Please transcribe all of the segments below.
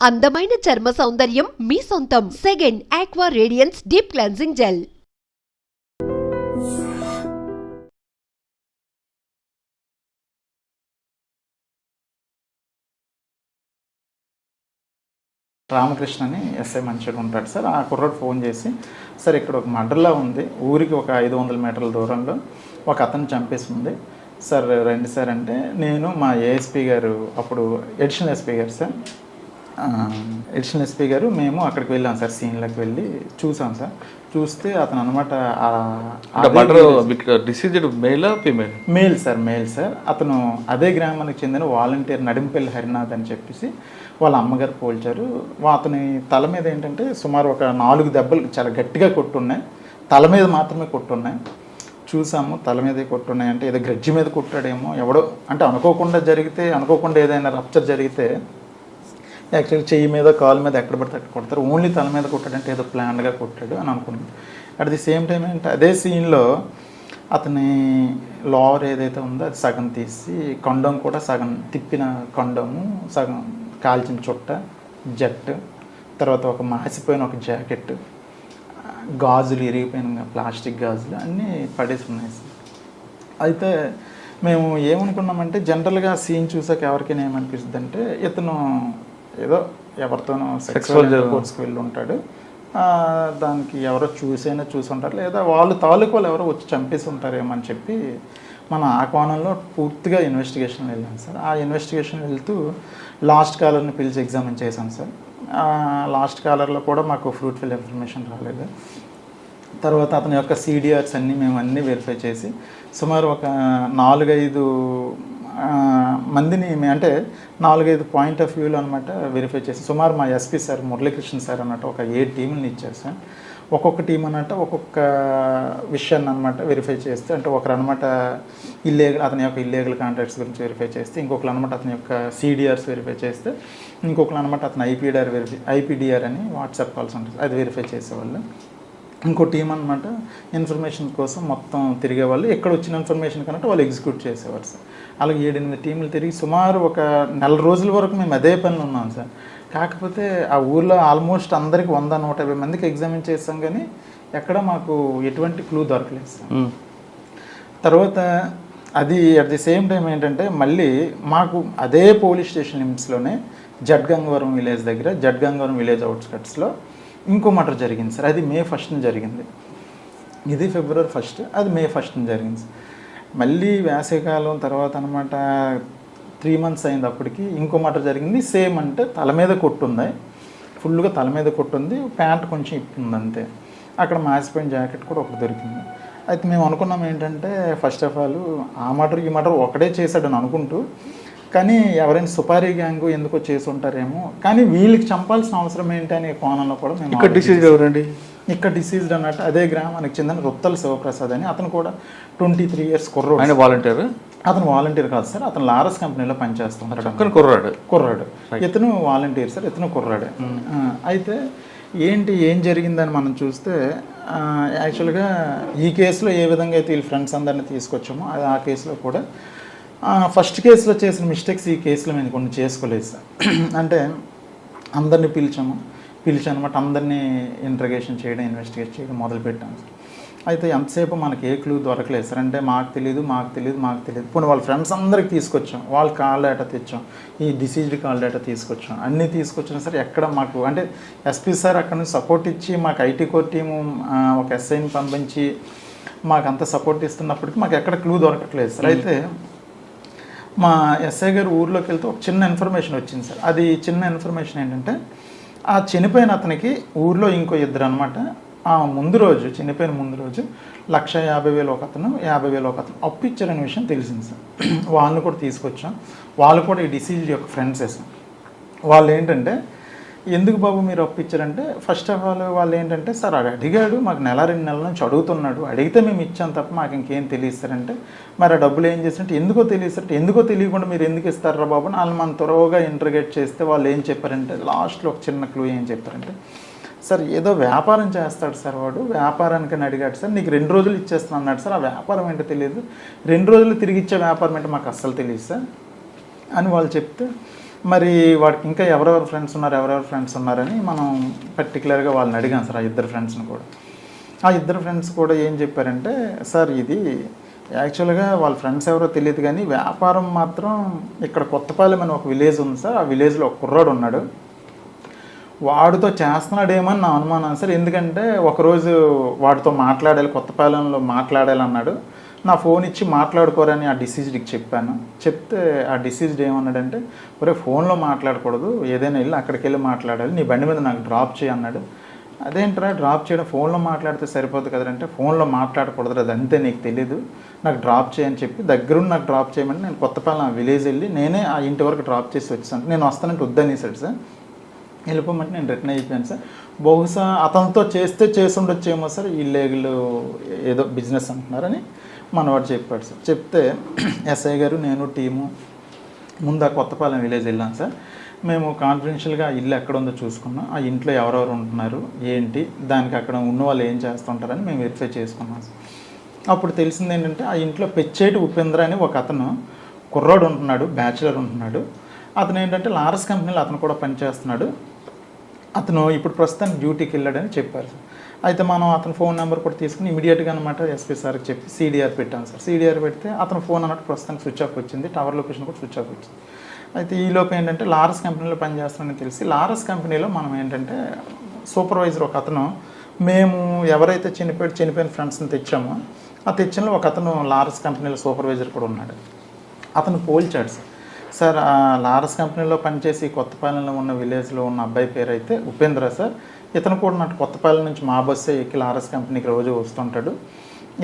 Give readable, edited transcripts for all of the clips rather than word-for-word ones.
అందమైన చర్మ సౌందర్యం మీ సొంతం. Second aqua radiance deep cleansing gel. Ramakrishna అని ఎస్ఐ మంచిగా ఉంటాడు సార్. ఆ కుర్రాడు ఫోన్ చేసి, సార్ ఇక్కడ ఒక మర్డర్లా ఉంది, ఊరికి ఒక 500 మీటర్ల దూరంలో ఒక అతను చంపేసి ఉంది సార్, రండి సార్ అంటే నేను మా ఏఎస్పీ గారు, అప్పుడు ఎడిషనల్ ఎస్పీ గారు సార్, ఎడిషనల్ ఎస్పీ గారు మేము అక్కడికి వెళ్ళాం సార్. సీన్లోకి వెళ్ళి చూసాం సార్. చూస్తే అతను అనమాట మేల్ సార్, మేల్ సార్. అతను అదే గ్రామానికి చెందిన వాలంటీర్ నడింపల్లి హరినాథ్ అని చెప్పేసి వాళ్ళ అమ్మగారు పోల్చారు. అతని తల మీద ఏంటంటే సుమారు ఒక 4 దెబ్బలు చాలా గట్టిగా కొట్టున్నాయి, తల మీద మాత్రమే కొట్టున్నాయి. చూసాము, తల మీదే కొట్టున్నాయి అంటే ఏదో గ్రడ్జి మీద కొట్టాడేమో ఎవడో, అంటే అనుకోకుండా జరిగితే, అనుకోకుండా ఏదైనా రప్చర్ జరిగితే యాక్చువల్గా చెయ్యి మీద కాలు మీద ఎక్కడ పడితే అక్కడ కొడతారు, ఓన్లీ తల మీద కొట్టాడంటే ఏదో ప్లాన్గా కొట్టాడు అని అనుకున్నాను. అట్ ది సేమ్ టైం ఏంటంటే అదే సీన్లో అతని లోవర్ ఏదైతే ఉందో అది సగం తీసి, కొండం కూడా సగం తిప్పిన కొండము, సగం కాల్చిన చుట్ట, జట్టు, తర్వాత ఒక మాసిపోయిన ఒక జాకెట్, గాజులు, ఇరిగిపోయిన ప్లాస్టిక్ గాజులు అన్నీ పడేసి ఉన్నాయి సార్. అయితే మేము ఏమనుకున్నామంటే జనరల్గా సీన్ చూసాక ఎవరికైనా ఏమనిపిస్తుంది అంటే ఇతను ఏదో ఎవరితోనో సెక్సువల్ కోర్స్కి వెళ్ళి ఉంటాడు, దానికి ఎవరో చూసి ఉంటారు, లేదా వాళ్ళు తాలూకు ఎవరో వచ్చి చంపేసి ఉంటారేమో అని చెప్పి మనం ఆ కోణంలో పూర్తిగా ఇన్వెస్టిగేషన్ వెళ్ళాం సార్. ఆ ఇన్వెస్టిగేషన్ వెళ్తూ లాస్ట్ కాలర్ని పిలిచి ఎగ్జామిన్ చేశాం సార్. లాస్ట్ కాలర్లో కూడా మాకు ఫ్రూట్ఫుల్ ఇన్ఫర్మేషన్ రాలేదు. తర్వాత అతని యొక్క CDRs అన్నీ మేము అన్నీ వెరిఫై చేసి సుమారు ఒక 4-5 మందిని, అంటే 4-5 పాయింట్ ఆఫ్ వ్యూలో అనమాట వెరిఫై చేసి సుమారు మా ఎస్పీ సార్ మురళీకృష్ణ సార్ అన్నట్టు ఒక 7 టీంని ఇచ్చారు సార్. ఒక్కొక్క టీం అన్నట్టు ఒక్కొక్క విషయాన్ని అనమాట వెరిఫై చేస్తే, అంటే ఒకరు అనమాట అతని యొక్క ఇల్లీగల్ కాంట్రాక్ట్స్ గురించి వెరిఫై చేస్తే, ఇంకొకరు అనమాట అతని యొక్క CDRs వెరిఫై చేస్తే, ఇంకొకరు అనమాట అతని IPDR అని వాట్సాప్ కాల్స్ ఉంటుంది అది వెరిఫై చేసేవాళ్ళు. ఇంకో టీం అనమాట ఇన్ఫర్మేషన్ కోసం మొత్తం తిరిగేవాళ్ళు, ఎక్కడ వచ్చిన ఇన్ఫర్మేషన్ కన్నట్టు వాళ్ళు ఎగ్జిక్యూట్ చేసేవారు సార్. అలాగే 7-8 టీంలు తిరిగి సుమారు ఒక 4 రోజుల వరకు మేము అదే పనిలో ఉన్నాం సార్. కాకపోతే ఆ ఊర్లో ఆల్మోస్ట్ అందరికి 100-150 మందికి ఎగ్జామిన్ చేస్తాం, కానీ ఎక్కడ మాకు ఎటువంటి క్లూ దొరకలేదు సార్. తర్వాత అది అట్ ది సేమ్ టైం ఏంటంటే మళ్ళీ మాకు అదే పోలీస్ స్టేషన్ లిమిట్స్లోనే జడ్గంగవరం విలేజ్ దగ్గర, జడ్గంగవరం విలేజ్ అవుట్స్కట్స్లో ఇంకో మర్డర్ జరిగింది సార్. అది May 1న జరిగింది. ఇది February 1, అది May 1న జరిగింది సార్. మళ్ళీ వేసవికాలం తర్వాత అనమాట 3 months అయింది, అప్పటికి ఇంకో మర్డర్ జరిగింది. సేమ్, అంటే తల మీద కొట్టుంది, ఫుల్గా తల మీద కొట్టుంది, ప్యాంట్ కొంచెం ఇప్పింది అంతే. అక్కడ మాసిపోయిన జాకెట్ కూడా ఒకటి దొరికింది. అయితే మేము అనుకున్నాం ఏంటంటే ఫస్ట్ ఆఫ్ ఆల్ ఆ మర్డర్ ఈ మర్డర్ ఒకటే చేశాడని అనుకుంటూ, కానీ ఎవరైనా సుపారీ గ్యాంగు ఎందుకో చేసి ఉంటారేమో, కానీ వీళ్ళకి చంపాల్సిన అవసరం ఏంటి అనే కోణంలో కూడా మేము ఇక్కడ డిసీజ్డ్ అన్నట్టు అదే గ్రామానికి చెందిన రుత్తల శివప్రసాద్ అని, అతను కూడా 23 years కుర్రాడు. అతను వాలంటీర్ కాదు సార్, అతను లారస్ కంపెనీలో పనిచేస్తున్నాడు. కుర్రాడు ఇతను వాలంటీర్ సార్, ఇతను కుర్రాడే. అయితే ఏం జరిగిందని మనం చూస్తే యాక్చువల్గా ఈ కేసులో ఏ విధంగా అయితే వీళ్ళ ఫ్రెండ్స్ అందరినీ తీసుకొచ్చామో అది ఆ కేసులో కూడా ఫస్ట్ కేసులో చేసిన మిస్టేక్స్ ఈ కేసులో మేము కొన్ని చేసుకోలేదు సార్. అంటే అందరినీ పిలిచాను అనమాట, అందరినీ ఇంట్రగేషన్ చేయడం, ఇన్వెస్టిగేట్ చేయడం మొదలుపెట్టాం సార్. అయితే ఎంతసేపు మనకి ఏ క్లూ దొరకలేదు సార్. అంటే మాకు తెలియదు. ఇప్పుడు వాళ్ళ ఫ్రెండ్స్ అందరికి తీసుకొచ్చాం, వాళ్ళ కాల్ డేటా తెచ్చాం, ఈ డిసీజ్డ్ కాల్ డేటా తీసుకొచ్చాం, అన్నీ తీసుకొచ్చాం సార్. ఎక్కడ మాకు అంటే ఎస్పీ సార్ అక్కడ నుంచి సపోర్ట్ ఇచ్చి మాకు ఐటీ కోర్ టీము ఒక ఎస్ఐని పంపించి మాకు అంత సపోర్ట్ ఇస్తున్నప్పటికీ మాకు ఎక్కడ క్లూ దొరకట్లేదు సార్. అయితే మా ఎస్ఐ గారు ఊర్లోకి వెళ్తే ఒక చిన్న ఇన్ఫర్మేషన్ వచ్చింది సార్. అది చిన్న ఇన్ఫర్మేషన్ ఏంటంటే ఆ చనిపోయిన అతనికి ఊర్లో ఇంకో 2 అనమాట చనిపోయిన ముందు రోజు 1,50,000 ఒక అతను, 50,000 ఒక అతను అప్పు ఇచ్చారనే విషయం తెలిసింది సార్. వాళ్ళని కూడా తీసుకొచ్చాం. వాళ్ళు కూడా ఈ డిసీజ్ యొక్క ఫ్రెండ్సే సార్. వాళ్ళు ఏంటంటే ఎందుకు బాబు మీరు అప్పిచ్చారంటే ఫస్ట్ ఆఫ్ ఆల్ వాళ్ళు ఏంటంటే సార్ అడిగాడు, మాకు 1-2 నెలల నుంచి అడుగుతున్నాడు, అడిగితే మేము ఇచ్చాం తప్ప మాకు ఇంకేం తెలియస్తారంటే, మరి ఆ డబ్బులు ఏం చేస్తారంటే ఎందుకో తెలియకుండా మీరు ఎందుకు ఇస్తారా బాబు అని వాళ్ళు మనం త్వరగా ఇంటర్గేట్ చేస్తే వాళ్ళు ఏం చెప్పారంటే లాస్ట్లో ఒక చిన్న క్లూ ఏం చెప్పారంటే, సార్ ఏదో వ్యాపారం చేస్తాడు సార్, వాడు వ్యాపారానికి అడిగాడు సార్, నీకు 2 రోజులు ఇచ్చేస్తాను అన్నాడు సార్. ఆ వ్యాపారం ఏంటో తెలియదు, 2 రోజులు తిరిగి ఇచ్చే వ్యాపారం ఏంటో మాకు అస్సలు తెలియదు సార్ అని వాళ్ళు చెప్తే మరి వాడికి ఇంకా ఎవరెవరు ఫ్రెండ్స్ ఉన్నారని మనం పర్టికులర్గా వాళ్ళని అడిగాం సార్. ఆ ఇద్దరు ఫ్రెండ్స్ కూడా ఏం చెప్పారంటే, సార్ ఇది యాక్చువల్గా వాళ్ళ ఫ్రెండ్స్ ఎవరో తెలియదు కానీ వ్యాపారం మాత్రం ఇక్కడ కొత్తపాలెం అని ఒక విలేజ్ ఉంది సార్. ఆ విలేజ్లో ఒక కుర్రాడు ఉన్నాడు, వాడితో చేస్తున్నాడేమని నా అనుమానం సార్. ఎందుకంటే ఒకరోజు వాడితో కొత్తపాలెంలో మాట్లాడాలి అన్నాడు. నా ఫోన్ ఇచ్చి మాట్లాడుకోరని ఆ డిసీజ్డ్కి చెప్పాను. చెప్తే ఆ డిసీజ్డ్ ఏమన్నాడంటే, ఒరే ఫోన్లో మాట్లాడకూడదు, ఏదైనా వెళ్ళి అక్కడికి వెళ్ళి మాట్లాడాలి, నీ బండి మీద నాకు డ్రాప్ చేయి అన్నాడు. అదేంట్రా డ్రాప్ చేయడం, ఫోన్లో మాట్లాడితే సరిపోదు కదంటే, ఫోన్లో మాట్లాడకూడదు, అది అంతే నీకు తెలీదు, నాకు డ్రాప్ చేయని చెప్పి దగ్గరుండి నాకు డ్రాప్ చేయమంటే నేను కొత్తపాలెం విలేజ్ వెళ్ళి నేనే ఆ ఇంటి వరకు డ్రాప్ చేసి వచ్చాను. నేను వస్తానంటే వద్దనేసాడు సార్. వెళ్ళిపోమంటే నేను రిటర్న్ అయిపోయాను సార్. బహుశా అతనితో చేసి ఉండొచ్చేమో సార్, ఇల్లీగల్ ఏదో బిజినెస్ అంటున్నారని మనవాడు చెప్పాడు సార్. చెప్తే ఎస్ఐ గారు నేను టీము ముందు ఆ కొత్తపాలెం విలేజ్ వెళ్ళాను సార్. మేము కాన్ఫిడెన్షియల్గా ఇల్లు ఎక్కడ ఉందో చూసుకున్నాం, ఆ ఇంట్లో ఎవరెవరు ఉంటున్నారు ఏంటి, దానికి అక్కడ ఉన్న వాళ్ళు ఏం చేస్తుంటారని మేము వెరిఫై చేసుకున్నాం సార్. అప్పుడు తెలిసింది ఏంటంటే, ఆ ఇంట్లో పెచ్చేటి ఉపేంద్ర అని ఒక అతను కుర్రాడు ఉంటున్నాడు, బ్యాచులర్ ఉంటున్నాడు. అతను ఏంటంటే లారస్ కంపెనీలో అతను కూడా పనిచేస్తున్నాడు. అతను ఇప్పుడు ప్రస్తుతానికి డ్యూటీకి వెళ్ళాడని చెప్పారు సార్. అయితే మనం అతని ఫోన్ నెంబర్ కూడా తీసుకుని ఇమీడియట్గా అనమాట ఎస్పీ సార్కి చెప్పి CDR పెట్టాను సార్. CDR పెడితే అతను ఫోన్ అన్నట్టు ప్రస్తుతానికి స్విచ్ ఆఫ్ వచ్చింది, టవర్ లొకేషన్ కూడా స్విచ్ ఆఫ్ వచ్చింది. అయితే ఈలోపు ఏంటంటే లారస్ కంపెనీలో పనిచేస్తున్నాడని తెలిసి లారస్ కంపెనీలో మనం ఏంటంటే సూపర్వైజర్ ఒక అతను, మేము ఎవరైతే చనిపోయిన ఫ్రెండ్స్ని తెచ్చామో ఆ తెచ్చినలో ఒక అతను లారస్ కంపెనీలో సూపర్వైజర్ కూడా ఉన్నాడు. అతను పోల్చాడు సార్. సార్ ఆ లారస్ కంపెనీలో పనిచేసి కొత్తపాలెంలో ఉన్న విలేజ్లో ఉన్న అబ్బాయి పేరు అయితే ఉపేంద్ర సార్. ఇతను కూడా నాకు కొత్తపాలెం నుంచి మా బస్సే ఎక్కి లారస్ కంపెనీకి రోజు వస్తుంటాడు.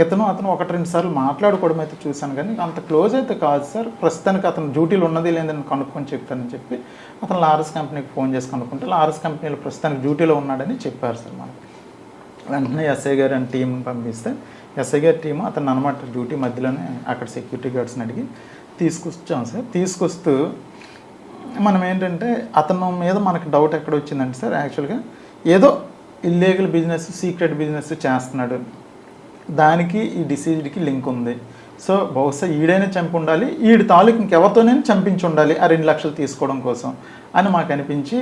అతను 1-2 సార్లు మాట్లాడుకోవడం అయితే చూశాను కానీ అంత క్లోజ్ అయితే కాదు సార్. ప్రస్తుతానికి అతను డ్యూటీలో ఉన్నది లేదని కనుక్కొని చెప్తానని చెప్పి అతను లారస్ కంపెనీకి ఫోన్ చేసి కనుక్కుంటే లారస్ కంపెనీలో ప్రస్తుతానికి డ్యూటీలో ఉన్నాడని చెప్పారు సార్ మనకి. వెంటనే ఎస్ఐ గారు అని టీంని పంపిస్తే ఎస్ఐ గారి టీము అతను అనమాట డ్యూటీ మధ్యలోనే అక్కడ సెక్యూరిటీ గార్డ్స్ని అడిగి తీసుకొచ్చాం సార్. తీసుకొస్తూ మనం ఏంటంటే అతను మీద మనకు డౌట్ ఎక్కడ వచ్చిందంటే సార్, యాక్చువల్గా ఏదో ఇల్లీగల్ బిజినెస్, సీక్రెట్ బిజినెస్ చేస్తున్నాడు, దానికి ఈ డిసీజ్డ్కి లింక్ ఉంది. సో బహుశా ఈడైనా చంపి ఉండాలి, ఈడి తాలూకు ఇంకెవరితోనైనా చంపించి ఉండాలి ఆ 2 లక్షలు తీసుకోవడం కోసం అని మాకు అనిపించి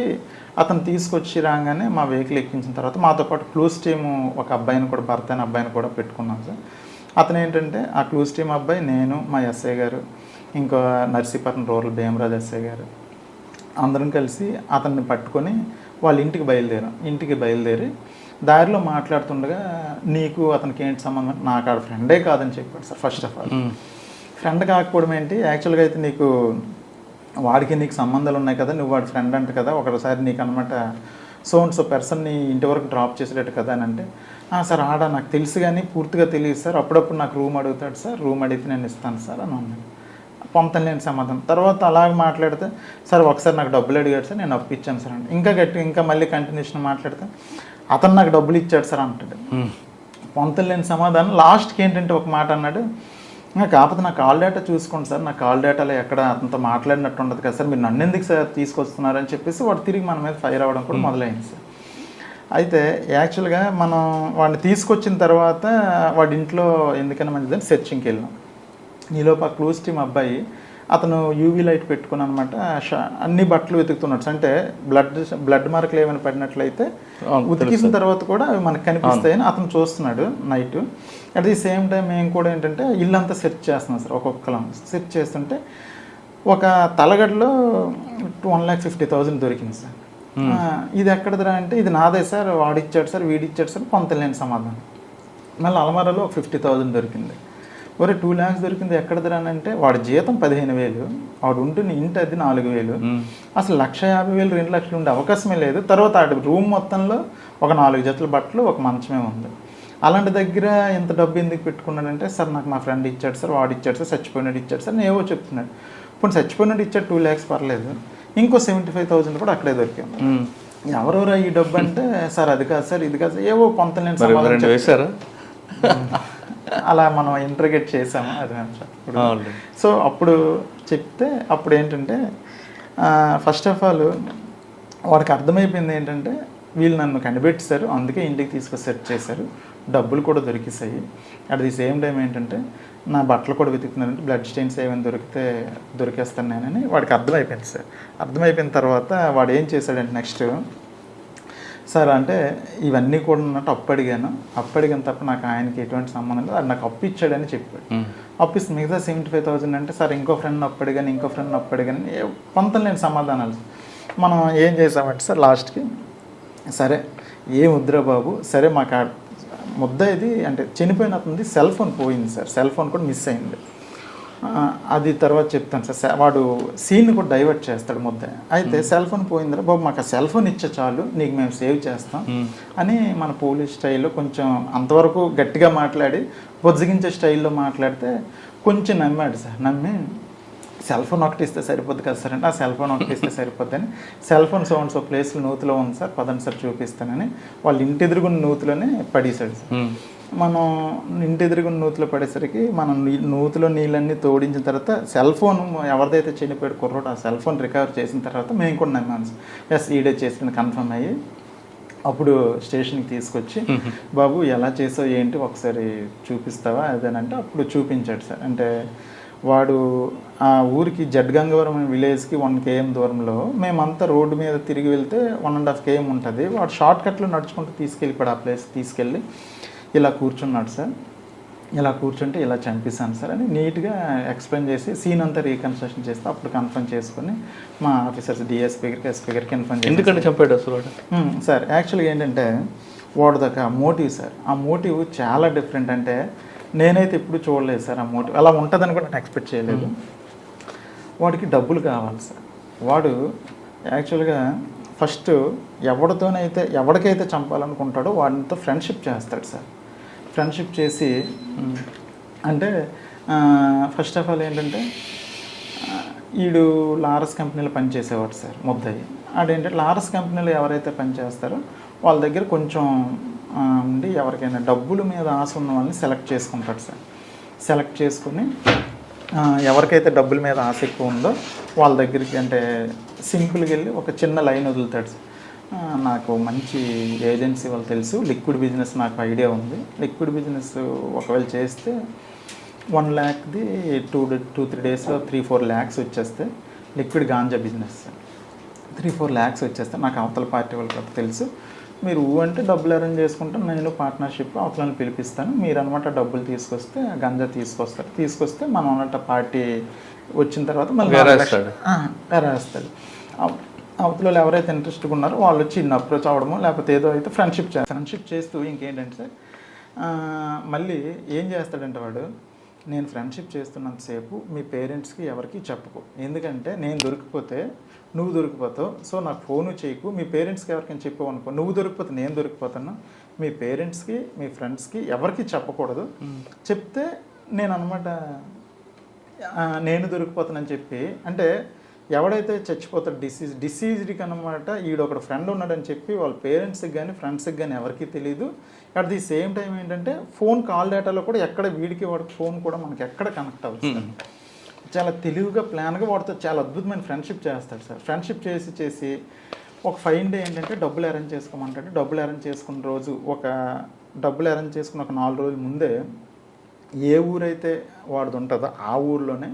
అతను తీసుకొచ్చి రాగానే మా వెహికల్ ఎక్కించిన తర్వాత మాతో పాటు క్లూస్ టీము ఒక అబ్బాయిని కూడా, భర్త అయిన అబ్బాయిని కూడా పెట్టుకున్నాం సార్. అతను ఏంటంటే ఆ క్లూస్ టీమ్ అబ్బాయి, నేను, మా ఎస్ఐ గారు, ఇంకా నర్సీపట్నం రూరల్ భీమరాజ్ ఎస్ఐ గారు అందరం కలిసి అతన్ని పట్టుకొని వాళ్ళ ఇంటికి బయలుదేరి దారిలో మాట్లాడుతుండగా, నీకు అతనికి ఏంటి సంబంధం, నాకు ఆడ ఫ్రెండే కాదని చెప్పాడు sir. First of all friend కాకపోవడం ఏంటి, యాక్చువల్గా అయితే నీకు వాడికి నీకు సంబంధాలు ఉన్నాయి కదా, నువ్వు వాడి ఫ్రెండ్ అంట కదా, ఒకసారి నీకు అనమాట సో పర్సన్ని ఇంటి వరకు డ్రాప్ చేసేటట్టు కదా అని అంటే, సార్ ఆడ నాకు తెలుసు కానీ పూర్తిగా తెలియదు సార్, అప్పుడప్పుడు నాకు రూమ్ అడుగుతాడు సార్, రూమ్ అడిగితే నేను ఇస్తాను సార్ అని అన్నాడు. పొంతలేని సమాధానం. తర్వాత అలాగ మాట్లాడితే, సార్ ఒకసారి నాకు డబ్బులు అడిగాడు సార్, నేను అప్పు ఇచ్చాను సార్ అంటే, ఇంకా మళ్ళీ కంటిన్యూషన్ మాట్లాడితే అతను నాకు డబ్బులు ఇచ్చాడు సార్ అంటాడు. పొంతలేని సమాధానం. లాస్ట్కి ఏంటంటే ఒక మాట అన్నాడు, కాకపోతే నా కాల్ డేటా చూసుకోండి సార్, నా కాల్ డేటాలో ఎక్కడ అతనితో మాట్లాడినట్టు ఉండదు కదా సార్, మీరు నన్ను ఎందుకు సార్ తీసుకొస్తున్నారని చెప్పేసి వాడు తిరిగి మన మీద ఫైర్ అవ్వడం కూడా మొదలైంది సార్. అయితే యాక్చువల్గా మనం వాడిని తీసుకొచ్చిన తర్వాత వాడి ఇంట్లో ఎందుకైనా మంచిదని సెర్చింగ్కి వెళ్ళాం. ఈలోపు ఆ క్లూస్ టీమ్ అబ్బాయి అతను యూవీ లైట్ పెట్టుకుని అనమాట అన్ని బట్టలు వెతుకుతున్నాడు. అంటే బ్లడ్ మార్కులు ఏమైనా పడినట్లయితే ఉతికేసిన తర్వాత కూడా అవి మనకు కనిపిస్తాయని అతను చూస్తున్నాడు night. At the same time మేము కూడా ఏంటంటే ఇల్లంతా సెర్చ్ చేస్తున్నాం సార్. ఒక్కొక్కలం సెర్చ్ చేస్తుంటే ఒక తలగడలో 1,50,000 దొరికింది సార్. ఇది ఎక్కడదిరా అంటే, ఇది నాదే సార్, వాడిచ్చాడు సార్, వీడిచ్చాడు సార్, పొంతలేని సమాధానం. మళ్ళీ అలమారాలో 50,000 దొరికింది. ఒరే 2 lakhs దొరికింది ఎక్కడదిరా అంటే, వాడి జీతం 15,000, వాడు ఉంటున్న ఇంటి అది 4,000, అసలు 1,50,000 2 లక్షలు ఉండే అవకాశమే లేదు. తర్వాత ఆడి రూమ్ మొత్తంలో ఒక 4 జతల బట్టలు, ఒక మంచమే ఉంది. అలాంటి దగ్గర ఇంత డబ్బు ఎందుకు పెట్టుకున్నాడంటే, సార్ నాకు మా ఫ్రెండ్ ఇచ్చాడు సార్, వాడు ఇచ్చాడు సార్, చచ్చిపోయినాడు ఇచ్చాడు సార్, ఏవో చెప్తున్నాడు. ఇప్పుడు చచ్చిపోయినాడు ఇచ్చాడు 2 lakhs పర్లేదు, ఇంకో 75,000 కూడా అక్కడే దొరికింది. ఎవరెవరా ఈ డబ్బు అంటే, సార్ అది కాదు సార్, ఇది కాదు సార్, ఏవో పొంతలేని సమాధానం. అలా మనం ఇంటర్గేట్ చేసాము అది సార్. సో అప్పుడు చెప్తే అప్పుడు ఏంటంటే, ఫస్ట్ ఆఫ్ ఆల్ వాడికి అర్థమైపోయింది ఏంటంటే, వీళ్ళు నన్ను కనిపెట్టేశారు, అందుకే ఇంటికి తీసుకొని సెట్ చేశారు, డబ్బులు కూడా దొరికేసాయి. అట్ ది సేమ్ టైం ఏంటంటే నా బట్టలు కూడా వెతుకుతున్నానంటే బ్లడ్ స్టెయిన్స్ ఏమైనా దొరికేస్తాను నేనని వాడికి అర్థమైపోయింది సార్. అర్థమైపోయిన తర్వాత వాడు ఏం చేశాడంటే నెక్స్ట్, సార్ అంటే ఇవన్నీ కూడా ఉన్నట్టు అప్పు అడిగాను తప్ప నాకు ఆయనకి ఎటువంటి సంబంధం లేదు, అది నాకు అప్పు ఇచ్చాడని చెప్పాడు. అప్పు ఇస్తే మిగతా 75,000 అంటే సార్ ఇంకో ఫ్రెండ్ అప్పు అడిగాను కొంత లేని సమాధానాలు. మనం ఏం చేసామంటే సార్ లాస్ట్కి, సరే ఏ ముద్ర బాబు, సరే మాకు ముద్ద ఇది అంటే చనిపోయిన అతనిది సెల్ ఫోన్ పోయింది సార్, సెల్ ఫోన్ కూడా మిస్ అయింది, అది తర్వాత చెప్తాను సార్. వాడు సీన్ కూడా డైవర్ట్ చేస్తాడు ముద్ద. అయితే సెల్ ఫోన్ పోయిందిరా బాబు, మాకు ఆ సెల్ ఫోన్ ఇచ్చే చాలు, నీకు మేము సేవ్ చేస్తాం అని మన పోలీస్ స్టైల్లో కొంచెం అంతవరకు గట్టిగా మాట్లాడి బొజ్జగించే స్టైల్లో మాట్లాడితే కొంచెం నమ్మాడు సార్. నమ్మి సెల్ ఫోన్ ఒకటి ఇస్తే సరిపోద్ది కదా సార్ అంటే, ఆ సెల్ ఫోన్ ఒకటి ఇస్తే సరిపోద్ది అని, సెల్ ఫోన్ సో ప్లేస్లో నూతిలో ఉంది సార్, పదండి సార్ చూపిస్తానని వాళ్ళు ఇంటి ఎదురుగున్న నూతిలోనే పడేశాడు సార్. మనం ఇంటి ఎదురుగున్న నూతిలో పడేసరికి మనం నూతిలో నీళ్ళన్నీ తోడించిన తర్వాత సెల్ ఫోన్ ఎవరిదైతే చనిపోయాడు కుర్రోడు ఆ సెల్ ఫోన్ రికవర్ చేసిన తర్వాత మేము కూడా నమ్మాను సార్. ఎస్ ఈడే చేసింది కన్ఫర్మ్ అయ్యి అప్పుడు స్టేషన్కి తీసుకొచ్చి, బాబు ఎలా చేసావు ఏంటి ఒకసారి చూపిస్తావా అదేనంటే అప్పుడు చూపించాడు సార్. అంటే వాడు ఆ ఊరికి జడ్గంగవరం విలేజ్కి 1 km దూరంలో, మేమంతా రోడ్డు మీద తిరిగి వెళ్తే 1.5 km ఉంటుంది, వాడు షార్ట్ కట్లో నడుచుకుంటూ తీసుకెళ్ళిపోయాడు. ఆ ప్లేస్ తీసుకెళ్ళి ఇలా కూర్చున్నాడు సార్, ఇలా కూర్చుంటే ఇలా చంపేశాను సార్ అని నీట్గా ఎక్స్ప్లెయిన్ చేసి సీన్ అంతా రీకన్స్ట్రక్షన్ చేస్తే అప్పుడు కన్ఫర్మ్ చేసుకుని మా ఆఫీసర్స్ డిఎస్పీ గారికి ఎస్పీ గారికి కన్ఫర్మ్ చేసి. ఎందుకంటే చంపాడు అసలు సార్ యాక్చువల్గా ఏంటంటే వాడుదాకా మోటివ్ సార్, ఆ మోటివ్ చాలా డిఫరెంట్. అంటే నేనైతే ఎప్పుడు చూడలేదు సార్ ఆ మోటివ్, అలా ఉంటుందని కూడా నేను ఎక్స్పెక్ట్ చేయలేదు. వాడికి డబ్బులు కావాలి సార్. వాడు యాక్చువల్గా ఫస్ట్ ఎవరికైతే చంపాలనుకుంటాడో వాడితో ఫ్రెండ్షిప్ చేస్తాడు సార్. ఫ్రెండ్షిప్ చేసి అంటే ఫస్ట్ ఆఫ్ ఆల్ ఏంటంటే వీడు లారస్ కంపెనీలో పనిచేసేవాడు సార్ ముద్దయ్య. ఆడేంటంటే లారస్ కంపెనీలో ఎవరైతే పనిచేస్తారో వాళ్ళ దగ్గర కొంచెం ఉండి ఎవరికైనా డబ్బుల మీద ఆశ ఉన్న వాళ్ళని సెలెక్ట్ చేసుకుంటాడు సార్. సెలెక్ట్ చేసుకుని ఎవరికైతే డబ్బుల మీద ఆశ ఎక్కువ ఉందో వాళ్ళ దగ్గరికి అంటే సింపుల్గా వెళ్ళి ఒక చిన్న లైన్ వదులుతాడు సార్. నాకు మంచి ఏజెన్సీ వాళ్ళు తెలుసు, లిక్విడ్ బిజినెస్ నాకు ఐడియా ఉంది, లిక్విడ్ బిజినెస్ ఒకవేళ చేస్తే 1 lakh 2-3 daysలో 3-4 lakhs వచ్చేస్తే, లిక్విడ్ గాంజా బిజినెస్ 3-4 lakhs వచ్చేస్తే నాకు అవతల పార్టీ వాళ్ళకి తెలుసు, మీరు అంటే డబ్బులు అరేంజ్ చేసుకుంటాను, నేను పార్ట్నర్షిప్ అవతలని పిలిపిస్తాను, మీరు అనమాట డబ్బులు తీసుకొస్తే గంజా తీసుకొస్తే మనం అన్నట్టు పార్టీ వచ్చిన తర్వాత మళ్ళీ వేరేస్తాడు. అవతల ఎవరైతే ఇంట్రెస్ట్గా ఉన్నారో వాళ్ళు వచ్చి ఇన్ని అప్రోచ్ అవ్వడమో లేకపోతే ఏదో అయితే ఫ్రెండ్షిప్ చేస్తూ ఇంకేంటంటే సార్ మళ్ళీ ఏం చేస్తాడంటే వాడు, నేను ఫ్రెండ్షిప్ చేస్తున్నంతసేపు మీ పేరెంట్స్కి ఎవరికి చెప్పుకో, ఎందుకంటే నేను దొరికిపోతే నువ్వు దొరికిపోతావు, సో నాకు ఫోను చేయకు, మీ పేరెంట్స్కి ఎవరికైనా చెప్పావు అనుకో, నువ్వు దొరికిపోతే నేను దొరికిపోతాను, మీ పేరెంట్స్కి మీ ఫ్రెండ్స్కి ఎవరికి చెప్పకూడదు, చెప్తే నేను అనమాట నేను దొరికిపోతానని చెప్పి, అంటే ఎవడైతే చచ్చిపోతాడు డిసీజ్డ్కి అనమాట ఈడొకడు ఫ్రెండ్ ఉన్నాడని చెప్పి వాళ్ళ పేరెంట్స్కి కానీ ఫ్రెండ్స్కి కానీ ఎవరికి తెలియదు. అట్ ది సేమ్ టైం ఏంటంటే ఫోన్ కాల్ డేటాలో కూడా ఎక్కడ వీడికి వాడికి ఫోన్ కూడా మనకి ఎక్కడ కనెక్ట్ అవుతుంది. చాలా తెలివిగా ప్లాన్గా వాడితో చాలా అద్భుతమైన ఫ్రెండ్షిప్ చేస్తాడు సార్. ఫ్రెండ్షిప్ చేసి ఒక ఫైన్ డే ఏంటంటే డబ్బులు అరేంజ్ చేసుకోమంటాడు. డబ్బులు అరేంజ్ చేసుకున్న రోజు డబ్బులు అరేంజ్ చేసుకున్న ఒక 4 రోజుల ముందే ఏ ఊరైతే వాడిది ఉంటుందో ఆ ఊర్లోనే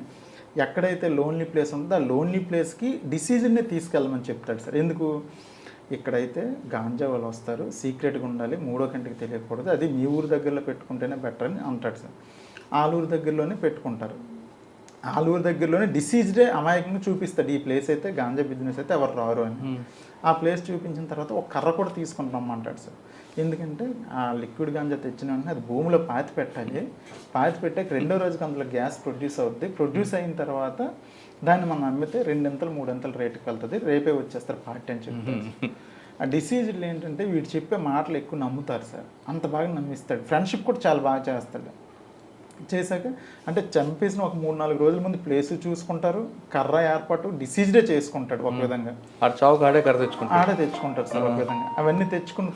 ఎక్కడైతే లోన్లీ ప్లేస్ ఉంటుందో ఆ లోన్లీ ప్లేస్కి డిసీజ్ని తీసుకెళ్ళమని చెప్తాడు సార్. ఎందుకు, ఇక్కడైతే గాంజా వాళ్ళు వస్తారు, సీక్రెట్గా ఉండాలి, 3వ కంటికి తెలియకూడదు, అది మీ ఊరు దగ్గరలో పెట్టుకుంటేనే బెటర్ అని అంటాడు సార్. ఆలూరు దగ్గరలోనే పెట్టుకుంటారు, ఆలూరు దగ్గరలోనే డిసీజ్డే అమాయకంగా చూపిస్తాడు, ఈ ప్లేస్ అయితే గాంజా బిజినెస్ అయితే ఎవరు రారు అని. ఆ ప్లేస్ చూపించిన తర్వాత ఒక కర్ర కూడా తీసుకొని రమ్మంటాడు సార్. ఎందుకంటే ఆ లిక్విడ్ గాంజా తెచ్చిన వెంటనే అది భూమిలో పాతి పెట్టాలి, పాతి పెట్టాక 2వ రోజుకి అందులో గ్యాస్ ప్రొడ్యూస్ అవుతుంది, ప్రొడ్యూస్ అయిన తర్వాత దాన్ని మనం అమ్మితే 2-3 రేటుకి వెళ్తుంది, రేపే వచ్చేస్తారు పార్టీ అని చెప్తారు. ఆ డిసీజ్లు ఏంటంటే వీడు చెప్పే మాటలు ఎక్కువ నమ్ముతారు సార్, అంత బాగా నమ్మిస్తాడు. ఫ్రెండ్షిప్ కూడా చాలా బాగా చేస్తాడు. చేశాక అంటే చంపేసిన ఒక 3-4 రోజుల ముందు ప్లేస్ చూసుకుంటారు, కర్ర ఏర్పాటు డిసీజ్డే చేసుకుంటాడు ఒక విధంగా, ఆడే తెచ్చుకుంటారు సార్ ఒక విధంగా. అవన్నీ తెచ్చుకున్న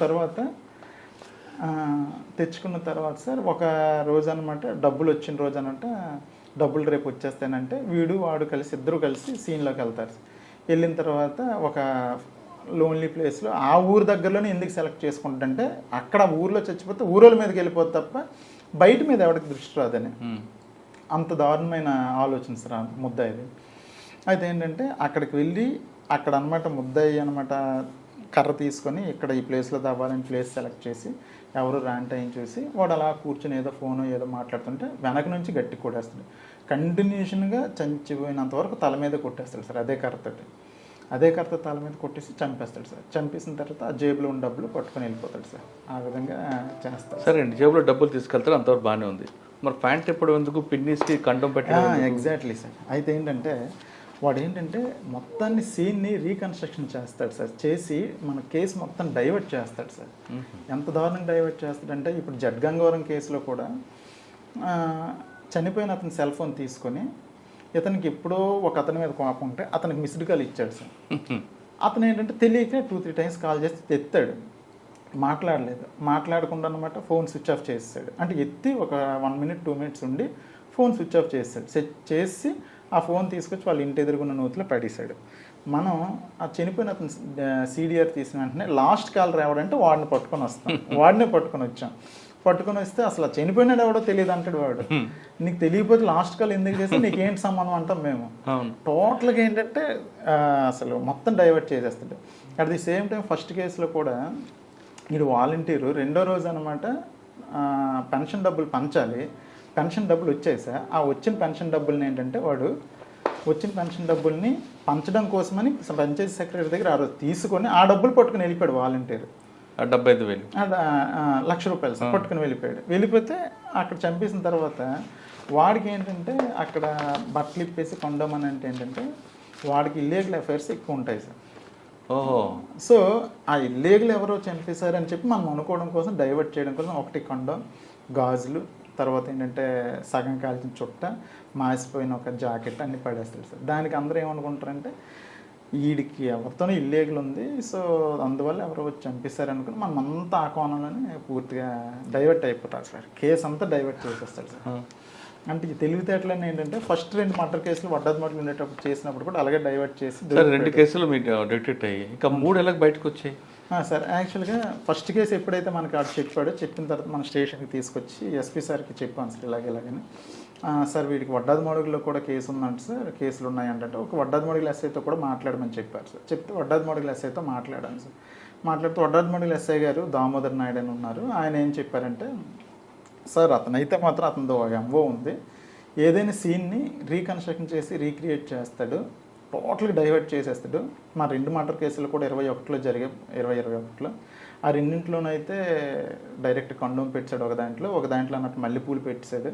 తర్వాత సార్ ఒక రోజు అనమాట డబ్బులు వచ్చిన రోజు అనమాట, డబ్బులు రేపు వచ్చేస్తానంటే వాడు ఇద్దరు కలిసి సీన్లోకి వెళ్తారు. వెళ్ళిన తర్వాత ఒక లోన్లీ ప్లేస్లో ఆ ఊరు దగ్గరలోనే ఎందుకు సెలెక్ట్ చేసుకుంటుంటే అక్కడ ఊర్లో చచ్చిపోతే ఊరోళ్ళ మీదకి వెళ్ళిపోతే తప్ప బయట మీద ఎవరికి దృష్టి రాదని. అంత దారుణమైన ఆలోచన సార్ ముద్దాయిది. అయితే ఏంటంటే అక్కడికి వెళ్ళి అక్కడ అనమాట ముద్దాయి అనమాట కర్ర తీసుకొని ఇక్కడ ఈ ప్లేస్లో తవ్వాలని ప్లేస్ సెలెక్ట్ చేసి ఎవరు ర్యాంట్ అయ్యి చూసి వాడు అలా కూర్చొని ఏదో ఫోను ఏదో మాట్లాడుతుంటే వెనక నుంచి గట్టి కొట్టేస్తాడు. కంటిన్యూషన్గా చంచిపోయినంత వరకు తల మీద కొట్టేస్తాడు సార్ అదే కర్రతో తల మీద కొట్టేసి చంపేస్తాడు సార్. చంపేసిన తర్వాత ఆ జేబులో ఉన్న డబ్బులు పట్టుకొని వెళ్ళిపోతాడు సార్. ఆ విధంగా చేస్తాడు. సరే అండి, జేబులో డబ్బులు తీసుకెళ్తారు, అంతవరకు బాగానే ఉంది. మరి ప్యాంట్ ఎప్పుడు ఎందుకు పిన్నిసి కండం పెట్టి? Exactly sir. అయితే ఏంటంటే వాడు ఏంటంటే మొత్తాన్ని సీన్ని రీకన్స్ట్రక్షన్ చేస్తాడు సార్. చేసి మన కేసు మొత్తం డైవర్ట్ చేస్తాడు సార్. ఎంత దారుణంగా డైవర్ట్ చేస్తాడంటే ఇప్పుడు జడ్ గంగవరం కేసులో కూడా చనిపోయిన అతని సెల్ ఫోన్ తీసుకొని ఇతనికి ఎప్పుడో ఒక అతని మీద కోపం ఉంటే అతనికి మిస్డ్ కాల్ ఇచ్చాడు సార్. అతను ఏంటంటే తెలియక 2-3 టైమ్స్ కాల్ చేసి ఎత్తాడు, మాట్లాడలేదు. మాట్లాడకుండా అనమాట ఫోన్ స్విచ్ ఆఫ్ చేస్తాడు. అంటే ఎత్తి ఒక 1 minute 2 minutes ఉండి ఫోన్ స్విచ్ ఆఫ్ చేస్తాడు. చేసి ఆ ఫోన్ తీసుకొచ్చి వాళ్ళ ఇంటి ఎదురుగున్న నూతిలో పడేశాడు. మనం ఆ చనిపోయిన అతను CDR తీసిన వెంటనే లాస్ట్ కాల్ రావడంటే వాడిని పట్టుకొని వస్తాం. వాడినే పట్టుకొని వచ్చాం. పట్టుకొని వస్తే అసలు చనిపోయినాడు ఎవడో తెలియదు అంటాడు వాడు. నీకు తెలియకపోతే లాస్ట్ కాల్ ఎందుకు చేస్తే నీకేంటి సంబంధం అంటాం మేము. టోటల్గా ఏంటంటే అసలు మొత్తం డైవర్ట్ చేసేస్తాడు. At the same time first కేసులో కూడా వీడు వాలంటీరు రెండో రోజు అనమాట పెన్షన్ డబ్బులు పంచాలి. పెన్షన్ డబ్బులు వచ్చాయి సార్. ఆ వచ్చిన పెన్షన్ డబ్బుల్ని ఏంటంటే వాడు వచ్చిన పెన్షన్ డబ్బుల్ని పంచడం కోసమని పంచాయతీ సెక్రటరీ దగ్గర ఆ రోజు తీసుకొని ఆ డబ్బులు పట్టుకుని వెళ్ళిపోయాడు వాలంటీర్. 75,000 1,00,000 సార్ పట్టుకుని వెళ్ళిపోయాడు. వెళ్ళిపోతే అక్కడ చంపేసిన తర్వాత వాడికి ఏంటంటే అక్కడ బట్టలు ఇప్పేసి కొండమని అంటే ఏంటంటే వాడికి ఇల్లీగల్ అఫైర్స్ ఎక్కువ ఉంటాయి సార్. సో ఆ ఇల్లీగల్ ఎవరో చంపేశారని చెప్పి మనం అనుకోవడం కోసం డైవర్ట్ చేయడం కోసం ఒకటి కొండం, గాజులు, తర్వాత ఏంటంటే సగం కాల్చిన చుట్ట, మాసిపోయిన ఒక జాకెట్ అన్ని పడేస్తాడు సార్. దానికి అందరూ ఏమనుకుంటారంటే వీడికి ఎవరితోనో ఇల్లీగల్ ఉంది, సో అందువల్ల ఎవరో వచ్చి చంపేశారు అనుకుని మనం అంతా ఆ కోణంలోనే పూర్తిగా డైవర్ట్ అయిపోతారు సార్. కేసు అంతా డైవర్ట్ చేసేస్తాడు సార్. అంటే ఈ తెలివితేటలన్నీ ఏంటంటే ఫస్ట్ 2 మర్డర్ కేసులు వడ్డాది మర్డర్లు ఉండేటప్పుడు చేసినప్పుడు కూడా అలాగే డైవర్ట్ చేసి 2 కేసులు మీకు డిటెక్ట్ అయ్యి ఇంకా 3 ఎలా బయటకు వచ్చాయి సార్? యాక్చువల్గా ఫస్ట్ కేసు ఎప్పుడైతే మనకి ఆడు చెప్పాడో చెప్పిన తర్వాత మన స్టేషన్కి తీసుకొచ్చి ఎస్పీ సార్కి చెప్పాను సార్ ఇలాగని. సార్ వీడికి వడ్డాది మడుగులో కూడా కేసు ఉందంట సార్, కేసులు ఉన్నాయంటే ఒక వడ్డాది మడుగుల ఎస్ఐతో కూడా మాట్లాడమని చెప్పారు సార్. చెప్తే వడ్డాది మడుగుల ఎస్ఐతో మాట్లాడాను సార్. మాట్లాడుతూ వడ్డాది మడుగుల ఎస్ఐ గారు దామోదర్ నాయుడు అని ఉన్నారు. ఆయన ఏం చెప్పారంటే సార్ అతనైతే మాత్రం అతనితో ఎంఓ ఉంది, ఏదైనా సీన్ని రీకన్స్ట్రక్షన్ చేసి రీక్రియేట్ చేస్తాడు, టోటల్గా డైవర్ట్ చేసేస్తాడు. మా 2 మర్డర్ కేసులు కూడా 21లో జరిగాయి, 2021లో. ఆ రెండింటిలోనైతే డైరెక్ట్ కండోమ్ పెట్టాడు ఒక దాంట్లో అన్నట్టు మల్లెపూలు పెట్టాడు.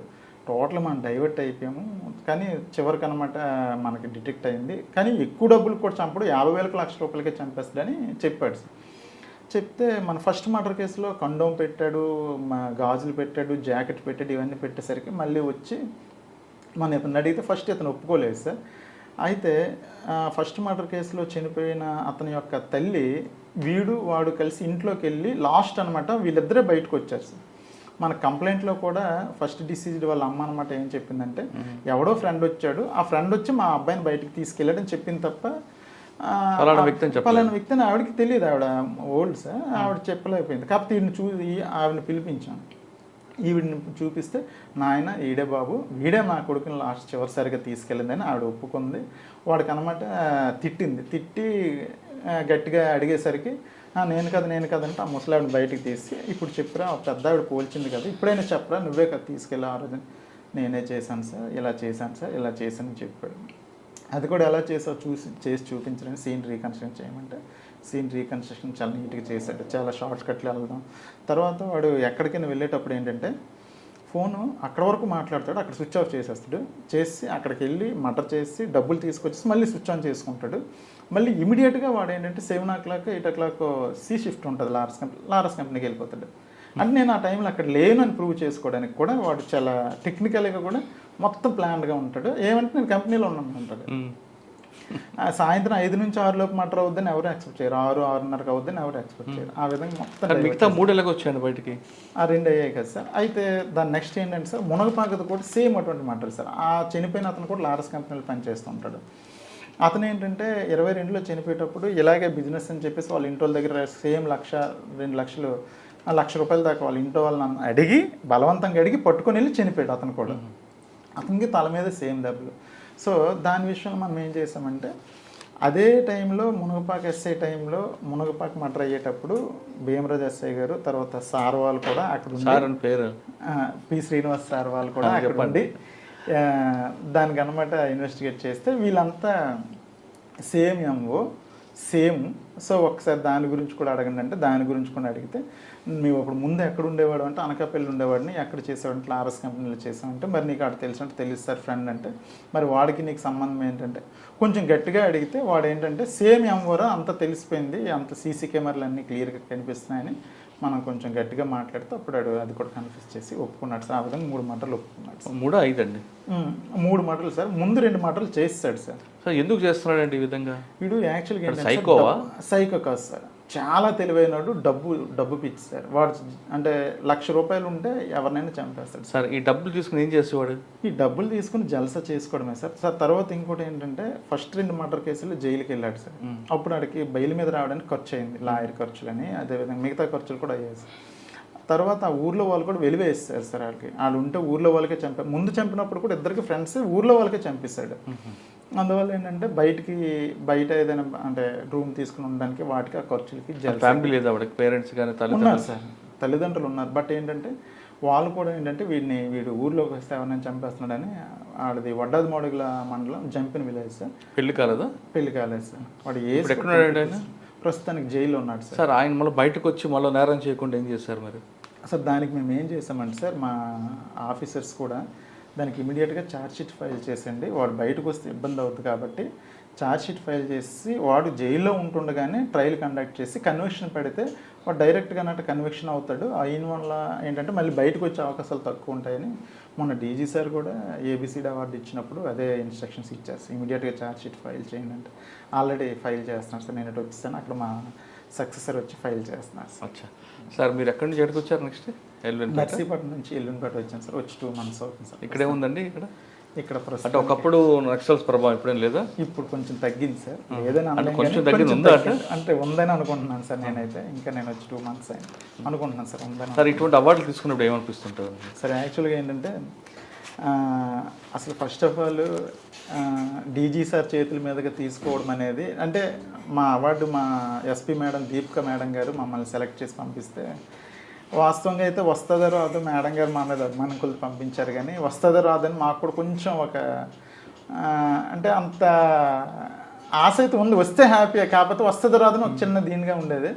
టోటల్ మనం డైవర్ట్ అయిపోయాము. కానీ చివరికి అనమాట మనకి డిటెక్ట్ అయింది. కానీ ఎక్కువ డబ్బులు కూడా చంపడు, 50,000 లక్ష రూపాయలకే చంపేస్తాడని చెప్పాడు సార్. చెప్తే మన ఫస్ట్ మర్డర్ కేసులో కండోమ్ పెట్టాడు, గాజులు పెట్టాడు, జాకెట్ పెట్టాడు, ఇవన్నీ పెట్టేసరికి మళ్ళీ వచ్చి మన ఇతను అడిగితే ఫస్ట్ ఇతను ఒప్పుకోలేదు సార్. అయితే ఫస్ట్ మర్డర్ కేసులో చనిపోయిన అతని యొక్క తల్లి వాడు కలిసి ఇంట్లోకి వెళ్ళి లాస్ట్ అనమాట వీళ్ళిద్దరే బయటకు వచ్చారు సార్. మన కంప్లైంట్లో కూడా ఫస్ట్ డిసీజ్డ్ వాళ్ళ అమ్మ అనమాట ఏం చెప్పిందంటే ఎవడో ఫ్రెండ్ వచ్చాడు, ఆ ఫ్రెండ్ వచ్చి మా అబ్బాయిని బయటకు తీసుకెళ్ళాడని చెప్పింది తప్ప పలానా వ్యక్తిని ఆవిడకి తెలియదు. ఆవిడ ఓల్డ్ సార్, ఆవిడ చెప్పలేకపోయింది. కాకపోతే ఆవిడని పిలిపించాను. ఈవిడిని చూపిస్తే నాయన ఈడే బాబు, వీడే నా కొడుకుని లాస్ట్ చివరిసారిగా తీసుకెళ్ళిందని ఆవిడ ఒప్పుకుంది. వాడికి అనమాట తిట్టి గట్టిగా అడిగేసరికి నేను కదంటే ఆ ముసలావిని బయటికి తీసి ఇప్పుడు చెప్పురా పెద్ద ఆవిడ పోల్చింది కదా, ఇప్పుడైనా చెప్పరా నువ్వే కదా తీసుకెళ్ళి ఆ రోజు. నేనే చేశాను సార్, ఇలా చేశాను చెప్పాడు. అది కూడా ఎలా చేసావు చేసి చూపించడానికి సీన్ రీకన్స్ట్రక్షన్ చేయమంటే సీన్ రీకన్స్ట్రక్షన్ చాలా నీట్గా చేశాడు. చాలా షార్ట్ కట్లు వెళ్దాం. తర్వాత వాడు ఎక్కడికైనా వెళ్ళేటప్పుడు ఏంటంటే ఫోను అక్కడ వరకు మాట్లాడతాడు, అక్కడ స్విచ్ ఆఫ్ చేసేస్తాడు. చేసి అక్కడికి వెళ్ళి మర్డర్ చేసి డబ్బులు తీసుకొచ్చేసి మళ్ళీ స్విచ్ ఆన్ చేసుకుంటాడు. మళ్ళీ ఇమీడియట్గా వాడు ఏంటంటే 7 o'clock 8 o'clock సి షిఫ్ట్ ఉంటుంది లారస్ కంపెనీకి వెళ్ళిపోతాడు. అంటే నేను ఆ టైంలో అక్కడ లేను అని ప్రూవ్ చేసుకోవడానికి కూడా వాడు చాలా టెక్నికల్గా కూడా మొత్తం ప్లాన్డ్గా ఉంటాడు. ఏమంటే నేను కంపెనీలో ఉన్నాను అంటాడు. సాయంత్రం 5 నుంచి 6 లోపు మర్డర్ అవుద్దని ఎవరు ఎక్స్పెక్ట్ చేయరు, 6-6:30 అవుద్దని ఎవరు ఎక్స్పెక్ట్ చేయరు. ఆ విధంగా మొత్తం మిగతా 3 ఎలాగ వచ్చాయండి బయటికి? ఆ 2 అయ్యాయి కదా సార్. అయితే దాని నెక్స్ట్ ఏంటంటే సార్ మునగపాకది కూడా సేమ్ అటువంటి మర్డర్ సార్. ఆ చనిపోయిన అతను కూడా లారస్ కంపెనీలో పనిచేస్తూ ఉంటాడు. అతను ఏంటంటే 22లో చనిపోయేటప్పుడు ఇలాగే బిజినెస్ అని చెప్పేసి వాళ్ళ ఇంటి వాళ్ళ దగ్గర సేమ్ 1,00,000 2 లక్షలు 1,00,000 రూపాయల దాకా వాళ్ళ ఇంటి వాళ్ళని అడిగి బలవంతంగా అడిగి పట్టుకొని వెళ్ళి చనిపోయాడు అతను కూడా. అతనికి తల మీద సేమ్ దెబ్బలు. సో దాని విషయంలో మనం ఏం చేసామంటే అదే టైంలో మునగపాక ఎస్ఐ టైంలో మునగపాక మర్డర్ అయ్యేటప్పుడు భీమరాజు ఎస్ఐ గారు తర్వాత సార్ వాళ్ళు కూడా అక్కడ సార్ పేరు పి శ్రీనివాస్ సార్ వాళ్ళు కూడా అక్కడ ఉండి దానికి అనమాట ఇన్వెస్టిగేట్ చేస్తే వీళ్ళంతా సేమ్ ఎంఓ సేమ్. సో ఒకసారి దాని గురించి కూడా అడగండి అంటే దాని గురించి కూడా అడిగితే మేము అప్పుడు ముందు ఎక్కడ ఉండేవాడు అంటే అనకాపల్లి ఉండేవాడిని, ఎక్కడ చేసేవాడంటే ఆర్ఎస్ కంపెనీలో చేసామంటే మరి నీకు అక్కడ తెలుసు అంటే తెలుసు సార్ ఫ్రెండ్ అంటే మరి వాడికి నీకు సంబంధం ఏంటంటే కొంచెం గట్టిగా అడిగితే వాడు ఏంటంటే సేమ్ ఎంఓరా అంత తెలిసిపోయింది, అంత సీసీ కెమెరాలు అన్నీ క్లియర్గా కనిపిస్తున్నాయని మనం కొంచెం గట్టిగా మాట్లాడితే అప్పుడు అది కూడా కన్ఫ్యూజ్ చేసి ఒప్పుకున్నాడు సార్. ఆ విధంగా 3 మర్డర్లు ఒప్పుకున్నాడు సార్. 3 5 అండి 3 మర్డర్లు సార్. ముందు 2 మర్డర్లు చేస్తాడు సార్. సార్ ఎందుకు చేస్తున్నాడండి ఈ విధంగా? వీడు యాక్చువల్గా సైకోవా? సైకో కాదు సార్, చాలా తెలివైనడు. డబ్బు పిచ్చి సార్ వాడు. అంటే 1,00,000 రూపాయలు ఉంటే ఎవరినైనా చంపేస్తాడు సార్. ఈ డబ్బులు తీసుకుని ఏం చేసేవాడు? ఈ డబ్బులు తీసుకుని జల్సా చేసుకోవడమే సార్. సార్ తర్వాత ఇంకోటి ఏంటంటే ఫస్ట్ 2 మర్డర్ కేసులు జైలుకి వెళ్ళాడు సార్. అప్పుడు వాడికి బెయిల్ మీద రావడానికి ఖర్చు అయింది, లాయర్ ఖర్చులని అదేవిధంగా మిగతా ఖర్చులు కూడా అయ్యాయి సార్. తర్వాత ఆ ఊర్లో వాళ్ళు కూడా వెలివేస్తారు సార్ వాళ్ళకి. వాళ్ళు ఉంటే ఊర్లో వాళ్ళకే ముందు చంపినప్పుడు కూడా ఇద్దరికి ఫ్రెండ్స్ ఊర్లో వాళ్ళకే చంపిస్తాడు. అందువల్ల ఏంటంటే బయట ఏదైనా అంటే రూమ్ తీసుకుని ఉండడానికి వాటికి ఆ ఖర్చులకి ఫ్యామిలీ లేదా వాడికి పేరెంట్స్ కానీ ఉన్నారు సార్, తల్లిదండ్రులు ఉన్నారు. బట్ ఏంటంటే వాళ్ళు కూడా ఏంటంటే వీడు ఊర్లోకి వస్తే ఎవరైనా చంపేస్తున్నాడని వాడిది వడ్డాది మోడుగుల మండలం జంపిన విలేజ్ సార్. పెళ్లి కాలేదా? పెళ్లి కాలేదు సార్. వాడు ప్రస్తుతానికి జైల్లో ఉన్నాడు సార్. సార్ ఆయన మళ్ళీ బయటకు వచ్చి మళ్ళీ నేరం చేయకుండా ఏం చేశారు మరి? సార్ దానికి మేము ఏం చేసామంటే సార్ మా ఆఫీసర్స్ కూడా దానికి ఇమీడియట్గా ఛార్జ్షీట్ ఫైల్ చేసండి, వాడు బయటకు వస్తే ఇబ్బంది అవుతుంది కాబట్టి ఛార్జ్షీట్ ఫైల్ చేసి వాడు జైల్లో ఉంటుండగానే ట్రయల్ కండక్ట్ చేసి కన్విక్షన్ పెడితే వాడు డైరెక్ట్గా అన్నట్టు కన్విక్షన్ అవుతాడు. అయిన వల్ల ఏంటంటే మళ్ళీ బయటకు వచ్చే అవకాశాలు తక్కువ ఉంటాయని మొన్న డీజీ సార్ కూడా ఏబిసిడి అవార్డు ఇచ్చినప్పుడు అదే ఇన్స్ట్రక్షన్స్ ఇచ్చారు. ఇమీడియట్గా ఛార్జ్షీట్ ఫైల్ చేయండి అంటే ఆల్రెడీ ఫైల్ చేస్తున్నాను సార్. నేను ఇటు వచ్చేసాను, అక్కడ మా సక్సెసర్ వచ్చి ఫైల్ చేస్తున్నారు సార్. అచ్చా సార్, మీరు ఎక్కడి నుంచి ఎక్కడికి వచ్చారు? నెక్స్ట్ నర్సీపట్నం నుంచి ఎల్లుండిపేట వచ్చాను సార్. వచ్చి 2 months అవుతుంది సార్. ఇక్కడే ఉందండి ఇక్కడ ప్రస్తుతం అంటే ఒకప్పుడు నక్సల్స్ ప్రభావం ఇప్పుడేం లేదా? ఇప్పుడు కొంచెం తగ్గింది సార్. ఏదైనా కొంచెం తగ్గింది ఉందా అంటే ఉందని అనుకుంటున్నాను సార్. నేనైతే ఇంకా నేను వచ్చి 2 months అయింది అనుకుంటున్నాను సార్. ఉందని సార్. ఇటువంటి అవార్డులు తీసుకున్నప్పుడు ఏమనిపిస్తుంటారు సార్? యాక్చువల్గా ఏంటంటే అసలు first of all DG sir చేతుల మీదుగా తీసుకోవడం అనేది అంటే మా అవార్డు మా ఎస్పీ మేడం దీపిక మేడం గారు మమ్మల్ని సెలెక్ట్ చేసి పంపిస్తే వాస్తవంగా అయితే వస్తుందో రాదో మేడం గారు మా మీద అభిమానం కొద్ది పంపించారు, కానీ వస్తుందో రాదని మాకు కూడా కొంచెం ఒక అంటే అంత ఆశ అయితే ఉంది. వస్తే హ్యాపీ, కాకపోతే వస్తుందో రాదని ఒక చిన్న దీనిగా ఉండేది.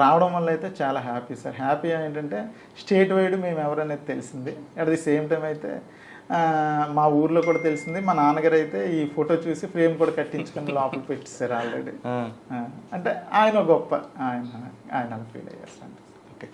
రావడం వల్ల అయితే చాలా హ్యాపీ సార్. హ్యాపీ ఏంటంటే స్టేట్ వైడ్ మేము ఎవరనేది తెలిసింది. అట్ ది సేమ్ టైం అయితే మా ఊర్లో కూడా తెలిసింది. మా నాన్నగారు అయితే ఈ ఫోటో చూసి ఫ్రేమ్ కూడా కట్టించుకొని లోపల పెట్టేశారు ఆల్రెడీ. అంటే ఆయన గొప్ప ఆయన అలా ఫీల్ అయ్యారు సార్. ఓకే.